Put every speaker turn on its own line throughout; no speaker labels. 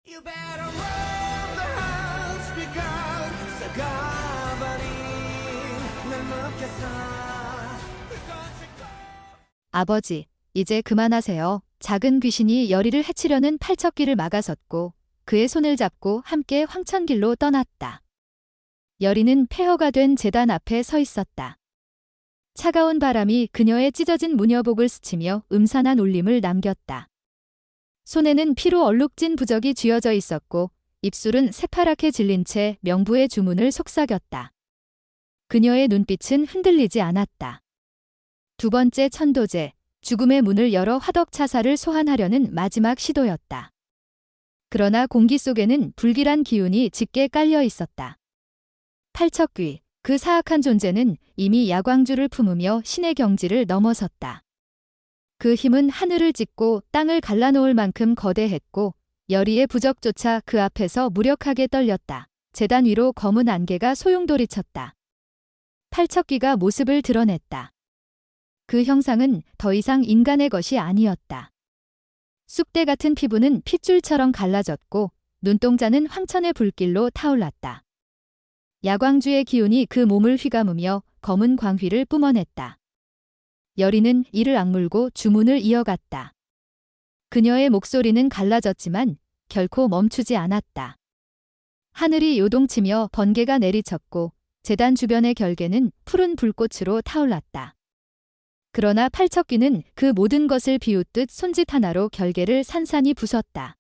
You better run the house because 가만히 날 느꼈어.
아버지, 이제 그만하세요. 작은 귀신이 여리를 해치려는 팔척귀를 막아섰고 그의 손을 잡고 함께 황천길로 떠났다. 여리는 폐허가 된 제단 앞에 서 있었다. 차가운 바람이 그녀의 찢어진 무녀복을 스치며 음산한 울림을 남겼다. 손에는 피로 얼룩진 부적이 쥐어져 있었고 입술은 새파랗게 질린 채 명부의 주문을 속삭였다. 그녀의 눈빛은 흔들리지 않았다. 두 번째 천도제, 죽음의 문을 열어 화덕차사를 소환하려는 마지막 시도였다. 그러나 공기 속에는 불길한 기운이 짙게 깔려 있었다. 팔척귀, 그 사악한 존재는 이미 야광주를 품으며 신의 경지를 넘어섰다. 그 힘은 하늘을 찢고 땅을 갈라놓을 만큼 거대했고 여리의 부적조차 그 앞에서 무력하게 떨렸다. 제단 위로 검은 안개가 소용돌이쳤다. 팔척귀가 모습을 드러냈다. 그 형상은 더 이상 인간의 것이 아니었다. 쑥대 같은 피부는 핏줄처럼 갈라졌고 눈동자는 황천의 불길로 타올랐다. 야광주의 기운이 그 몸을 휘감으며 검은 광휘를 뿜어냈다. 여리는 이를 악물고 주문을 이어갔다. 그녀의 목소리는 갈라졌지만 결코 멈추지 않았다. 하늘이 요동치며 번개가 내리쳤고 제단 주변의 결계는 푸른 불꽃으로 타올랐다. 그러나 팔척귀는 그 모든 것을 비웃듯 손짓 하나로 결계를 산산이 부쉈다.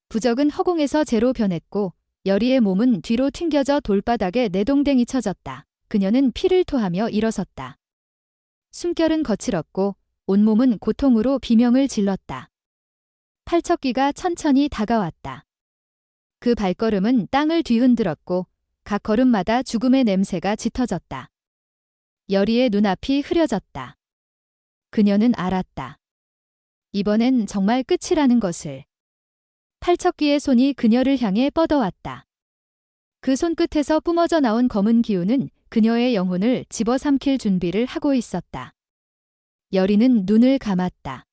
부적은 허공에서 재로 변했고 여리의 몸은 뒤로 튕겨져 돌바닥에 내동댕이 쳐졌다. 그녀는 피를 토하며 일어섰다. 숨결은 거칠었고 온몸은 고통으로 비명을 질렀다. 팔척귀가 천천히 다가왔다. 그 발걸음은 땅을 뒤흔들었고 각 걸음마다 죽음의 냄새가 짙어졌다. 여리의 눈앞이 흐려졌다. 그녀는 알았다. 이번엔 정말 끝이라는 것을. 팔척귀의 손이 그녀를 향해 뻗어왔다. 그 손끝에서 뿜어져 나온 검은 기운은 그녀의 영혼을 집어삼킬 준비를 하고 있었다. 여리는 눈을 감았다.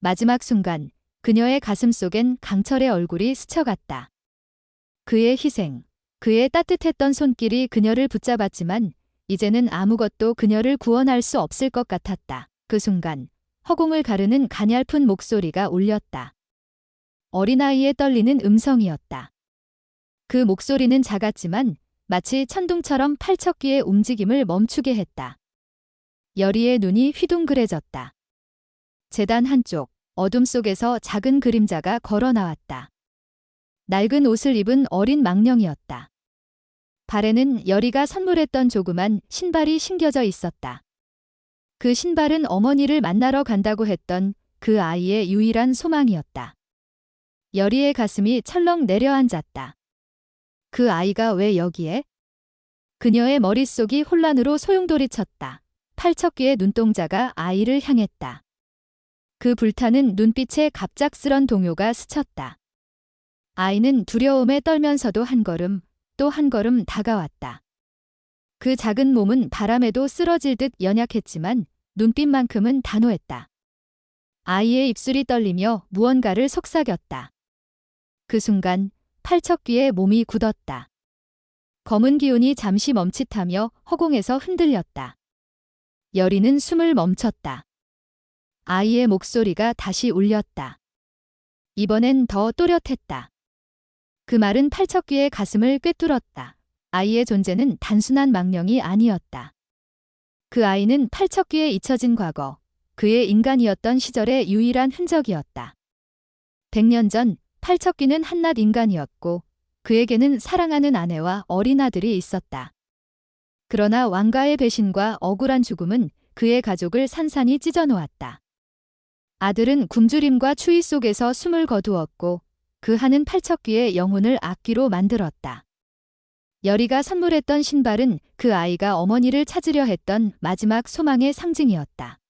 마지막 순간 그녀의 가슴 속엔 강철의 얼굴이 스쳐갔다. 그의 희생, 그의 따뜻했던 손길이 그녀를 붙잡았지만 이제는 아무것도 그녀를 구원할 수 없을 것 같았다. 그 순간 허공을 가르는 가냘픈 목소리가 울렸다. 어린아이의 떨리는 음성이었다. 그 목소리는 작았지만 마치 천둥처럼 팔척귀의 움직임을 멈추게 했다. 여리의 눈이 휘둥그레졌다. 제단 한쪽, 어둠 속에서 작은 그림자가 걸어 나왔다. 낡은 옷을 입은 어린 망령이었다. 발에는 여리가 선물했던 조그만 신발이 신겨져 있었다. 그 신발은 어머니를 만나러 간다고 했던 그 아이의 유일한 소망이었다. 여리의 가슴이 철렁 내려앉았다. 그 아이가 왜 여기에? 그녀의 머릿속이 혼란으로 소용돌이쳤다. 팔척귀의 눈동자가 아이를 향했다. 그 불타는 눈빛에 갑작스런 동요가 스쳤다. 아이는 두려움에 떨면서도 한 걸음, 또 한 걸음 다가왔다. 그 작은 몸은 바람에도 쓰러질 듯 연약했지만 눈빛만큼은 단호했다. 아이의 입술이 떨리며 무언가를 속삭였다. 그 순간 팔척귀의 몸이 굳었다. 검은 기운이 잠시 멈칫하며 허공에서 흔들렸다. 여리는 숨을 멈췄다. 아이의 목소리가 다시 울렸다. 이번엔 더 또렷했다. 그 말은 팔척귀의 가슴을 꿰뚫었다. 아이의 존재는 단순한 망령이 아니었다. 그 아이는 팔척귀에 잊혀진 과거, 그의 인간이었던 시절의 유일한 흔적이었다. 100년 전 팔척귀는 한낱 인간이었고 그에게는 사랑하는 아내와 어린 아들이 있었다. 그러나 왕가의 배신과 억울한 죽음은 그의 가족을 산산이 찢어놓았다. 아들은 굶주림과 추위 속에서 숨을 거두었고 그 하는 팔척귀의 영혼을 악귀로 만들었다. 여리가 선물했던 신발은 그 아이가 어머니를 찾으려 했던 마지막 소망의 상징이었다.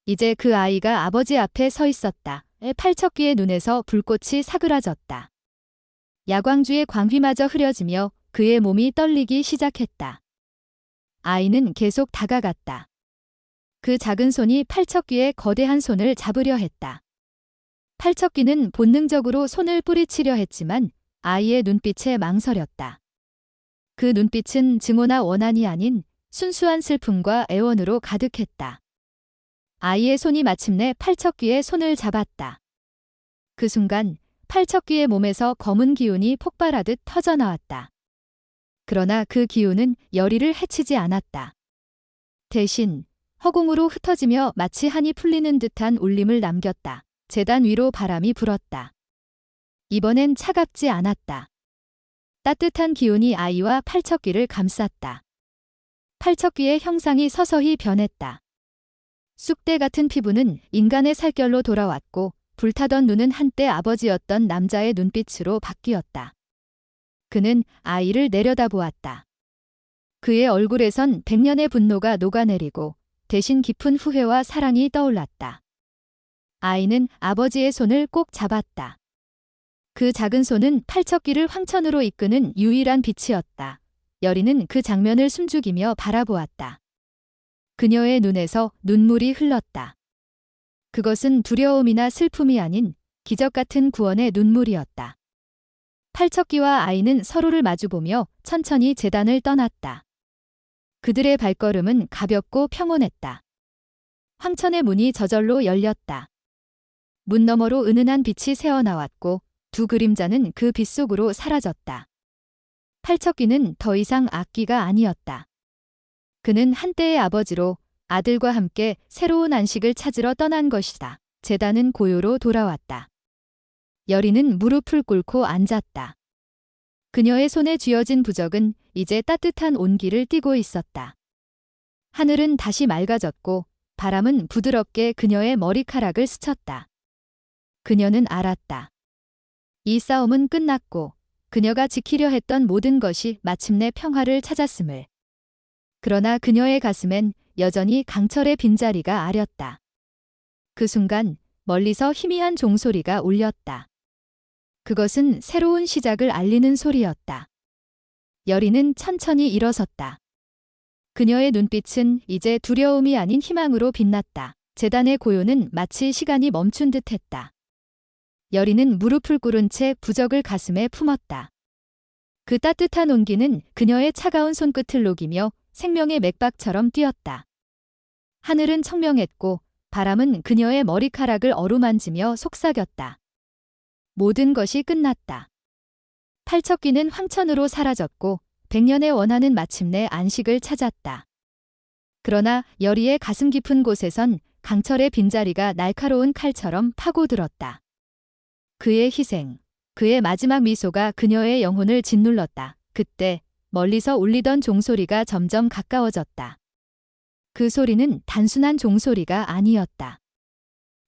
이제 그 아이가 아버지 앞에 서 있었다. 팔척귀의 눈에서 불꽃이 사그라졌다. 야광주의 광휘마저 흐려지며 그의 몸이 떨리기 시작했다. 아이는 계속 다가갔다. 그 작은 손이 팔척귀의 거대한 손을 잡으려 했다. 팔척귀는 본능적으로 손을 뿌리치려 했지만 아이의 눈빛에 망설였다. 그 눈빛은 증오나 원한이 아닌 순수한 슬픔과 애원으로 가득했다. 아이의 손이 마침내 팔척귀의 손을 잡았다. 그 순간 팔척귀의 몸에서 검은 기운이 폭발하듯 터져나왔다. 그러나 그 기운은 열이를 해치지 않았다. 대신 허공으로 흩어지며 마치 한이 풀리는 듯한 울림을 남겼다. 제단 위로 바람이 불었다. 이번엔 차갑지 않았다. 따뜻한 기운이 아이와 팔척귀를 감쌌다. 팔척귀의 형상이 서서히 변했다. 쑥대 같은 피부는 인간의 살결로 돌아왔고 불타던 눈은 한때 아버지였던 남자의 눈빛으로 바뀌었다. 그는 아이를 내려다보았다. 그의 얼굴에선 백년의 분노가 녹아내리고 대신 깊은 후회와 사랑이 떠올랐다. 아이는 아버지의 손을 꼭 잡았다. 그 작은 손은 팔척귀를 황천으로 이끄는 유일한 빛이었다. 여리는 그 장면을 숨죽이며 바라보았다. 그녀의 눈에서 눈물이 흘렀다. 그것은 두려움이나 슬픔이 아닌 기적 같은 구원의 눈물이었다. 팔척귀와 아이는 서로를 마주보며 천천히 제단을 떠났다. 그들의 발걸음은 가볍고 평온했다. 황천의 문이 저절로 열렸다. 문 너머로 은은한 빛이 새어나왔고 두 그림자는 그 빛 속으로 사라졌다. 팔척귀는 더 이상 악귀가 아니었다. 그는 한때의 아버지로 아들과 함께 새로운 안식을 찾으러 떠난 것이다. 제단은 고요로 돌아왔다. 여리는 무릎을 꿇고 앉았다. 그녀의 손에 쥐어진 부적은 이제 따뜻한 온기를 띠고 있었다. 하늘은 다시 맑아졌고 바람은 부드럽게 그녀의 머리카락을 스쳤다. 그녀는 알았다. 이 싸움은 끝났고 그녀가 지키려 했던 모든 것이 마침내 평화를 찾았음을. 그러나 그녀의 가슴엔 여전히 강철의 빈자리가 아렸다. 그 순간 멀리서 희미한 종소리가 울렸다. 그것은 새로운 시작을 알리는 소리였다. 여리는 천천히 일어섰다. 그녀의 눈빛은 이제 두려움이 아닌 희망으로 빛났다. 제단의 고요는 마치 시간이 멈춘 듯했다. 여리는 무릎을 꿇은 채 부적을 가슴에 품었다. 그 따뜻한 온기는 그녀의 차가운 손끝을 녹이며 생명의 맥박처럼 뛰었다. 하늘은 청명했고 바람은 그녀의 머리카락을 어루만지며 속삭였다. 모든 것이 끝났다. 팔척귀는 황천으로 사라졌고 백년의 원한은 마침내 안식을 찾았다. 그러나 여리의 가슴 깊은 곳에선 강철의 빈자리가 날카로운 칼처럼 파고들었다. 그의 희생, 그의 마지막 미소가 그녀의 영혼을 짓눌렀다. 그때 멀리서 울리던 종소리가 점점 가까워졌다. 그 소리는 단순한 종소리가 아니었다.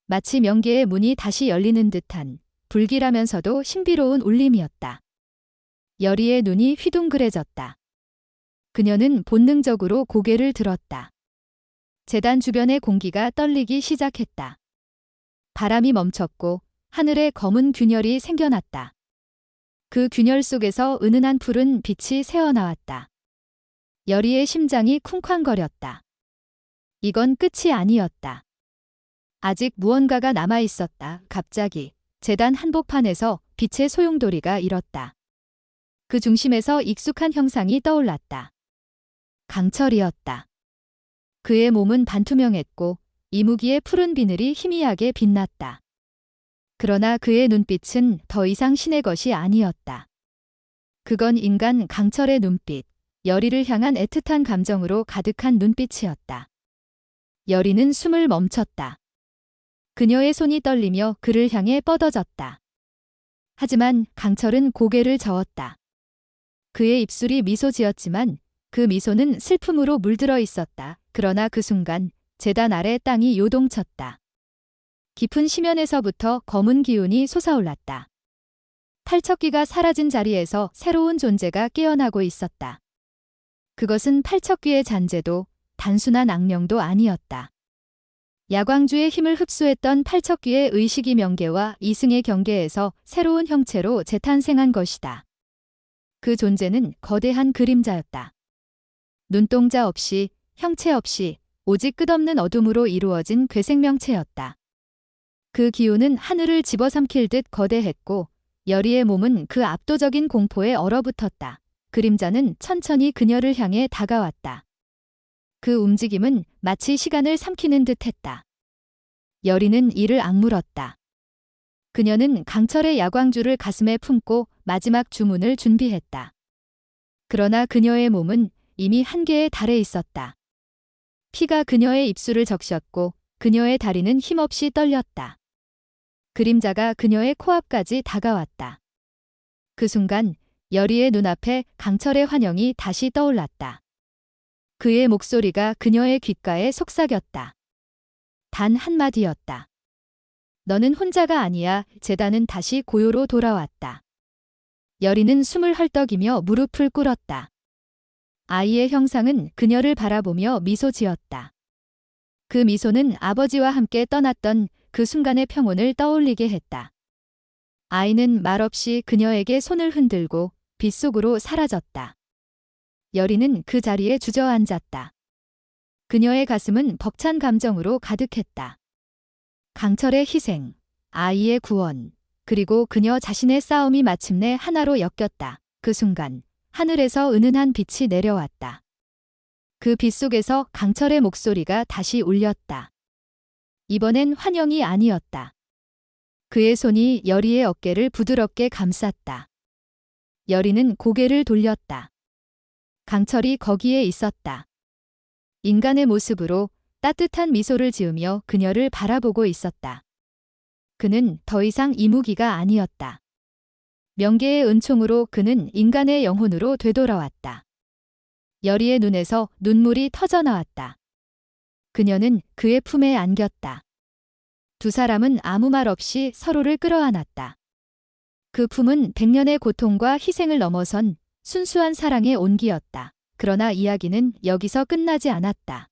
마치 명계의 문이 다시 열리는 듯한 불길하면서도 신비로운 울림이었다. 여리의 눈이 휘둥그레졌다. 그녀는 본능적으로 고개를 들었다. 제단 주변의 공기가 떨리기 시작했다. 바람이 멈췄고 하늘에 검은 균열이 생겨났다. 그 균열 속에서 은은한 푸른 빛이 새어나왔다. 여리의 심장이 쿵쾅거렸다. 이건 끝이 아니었다. 아직 무언가가 남아 있었다. 갑자기 제단 한복판에서 빛의 소용돌이가 일었다. 그 중심에서 익숙한 형상이 떠올랐다. 강철이었다. 그의 몸은 반투명했고 이무기의 푸른 비늘이 희미하게 빛났다. 그러나 그의 눈빛은 더 이상 신의 것이 아니었다. 그건 인간 강철의 눈빛, 여리를 향한 애틋한 감정으로 가득한 눈빛이었다. 여리는 숨을 멈췄다. 그녀의 손이 떨리며 그를 향해 뻗어졌다. 하지만 강철은 고개를 저었다. 그의 입술이 미소 지었지만 그 미소는 슬픔으로 물들어 있었다. 그러나 그 순간 제단 아래 땅이 요동쳤다. 깊은 심연에서부터 검은 기운이 솟아올랐다. 팔척귀가 사라진 자리에서 새로운 존재가 깨어나고 있었다. 그것은 팔척귀의 잔재도 단순한 악령도 아니었다. 야광주의 힘을 흡수했던 팔척귀의 의식이 명계와 이승의 경계에서 새로운 형체로 재탄생한 것이다. 그 존재는 거대한 그림자였다. 눈동자 없이, 형체 없이, 오직 끝없는 어둠으로 이루어진 괴생명체였다. 그 기운은 하늘을 집어삼킬 듯 거대했고 여리의 몸은 그 압도적인 공포에 얼어붙었다. 그림자는 천천히 그녀를 향해 다가왔다. 그 움직임은 마치 시간을 삼키는 듯했다. 여리는 이를 악물었다. 그녀는 강철의 야광줄을 가슴에 품고 마지막 주문을 준비했다. 그러나 그녀의 몸은 이미 한계에 달해 있었다. 피가 그녀의 입술을 적셨고 그녀의 다리는 힘없이 떨렸다. 그림자가 그녀의 코앞까지 다가왔다. 그 순간 여리의 눈앞에 강철의 환영이 다시 떠올랐다. 그의 목소리가 그녀의 귓가에 속삭였다. 단 한마디였다. 너는 혼자가 아니야. 재단은 다시 고요로 돌아왔다. 여리는 숨을 헐떡이며 무릎을 꿇었다. 아이의 형상은 그녀를 바라보며 미소 지었다. 그 미소는 아버지와 함께 떠났던 그 순간의 평온을 떠올리게 했다. 아이는 말없이 그녀에게 손을 흔들고 빗속으로 사라졌다. 여리는 그 자리에 주저앉았다. 그녀의 가슴은 벅찬 감정으로 가득했다. 강철의 희생, 아이의 구원, 그리고 그녀 자신의 싸움이 마침내 하나로 엮였다. 그 순간 하늘에서 은은한 빛이 내려왔다. 그 빛 속에서 강철의 목소리가 다시 울렸다. 이번엔 환영이 아니었다. 그의 손이 여리의 어깨를 부드럽게 감쌌다. 여리는 고개를 돌렸다. 강철이 거기에 있었다. 인간의 모습으로 따뜻한 미소를 지으며 그녀를 바라보고 있었다. 그는 더 이상 이무기가 아니었다. 명계의 은총으로 그는 인간의 영혼으로 되돌아왔다. 여리의 눈에서 눈물이 터져나왔다. 그녀는 그의 품에 안겼다. 두 사람은 아무 말 없이 서로를 끌어안았다. 그 품은 100년의 고통과 희생을 넘어선 순수한 사랑의 온기였다. 그러나 이야기는 여기서 끝나지 않았다.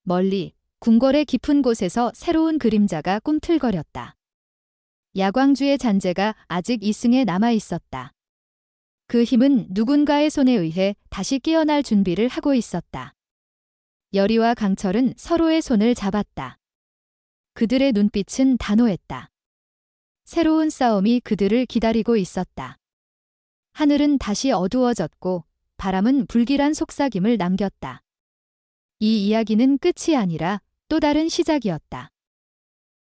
멀리 궁궐의 깊은 곳에서 새로운 그림자가 꿈틀거렸다. 야광주의 잔재가 아직 이승에 남아 있었다. 그 힘은 누군가의 손에 의해 다시 깨어날 준비를 하고 있었다. 여리와 강철은 서로의 손을 잡았다. 그들의 눈빛은 단호했다. 새로운 싸움이 그들을 기다리고 있었다. 하늘은 다시 어두워졌고 바람은 불길한 속삭임을 남겼다. 이 이야기는 끝이 아니라 또 다른 시작이었다.